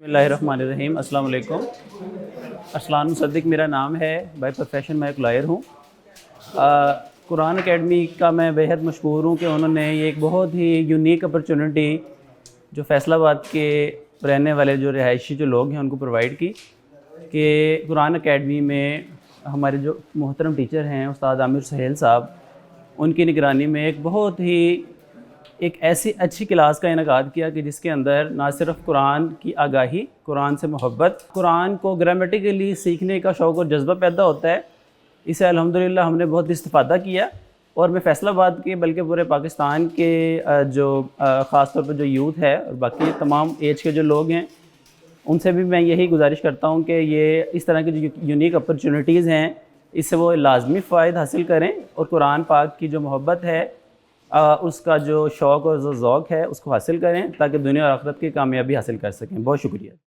बिस्मिल्लाहिर्रहमानिर्रहीम। अस्सलाम वालेकुम। अरसलान मुसद्दिक मेरा नाम है। बाय प्रोफेशन मैं एक लॉयर हूँ। कुरान अकेडमी का मैं बेहद मशहूर हूँ कि उन्होंने ये एक बहुत ही यूनिक अपॉर्चुनिटी जो फैसलाबाद के रहने वाले जो रिहायशी जो लोग हैं उनको प्रोवाइड की कि कुरान अकेडमी में हमारे जो मोहतरम टीचर हैं उस्ताद आमिर सुहेल साहब, उनकी निगरानी में एक बहुत ही एक ऐसी अच्छी क्लास का इनेकाद किया कि जिसके अंदर ना सिर्फ कुरान की आगाही, कुरान से मोहब्बत, कुरान को ग्रामेटिकली सीखने का शौक़ और जज्बा पैदा होता है। इसे अल्हम्दुलिल्लाह हमने बहुत इस्तिफ़ादा किया और मैं फैसलाबाद के बल्कि पूरे पाकिस्तान के जो ख़ास तौर पर जो यूथ है और बाकी तमाम एज के जो लोग हैं उनसे भी मैं यही गुजारिश करता हूँ कि ये इस तरह की जो यूनिक अपॉर्चुनिटीज़ हैं इससे वो लाजमी फ़ायदा हासिल करें और कुरान पाक की जो मोहब्बत है उसका जो शौक़ और जो ज़ौक़ है उसको हासिल करें ताकि दुनिया और आखिरत की कामयाबी हासिल कर सकें। बहुत शुक्रिया।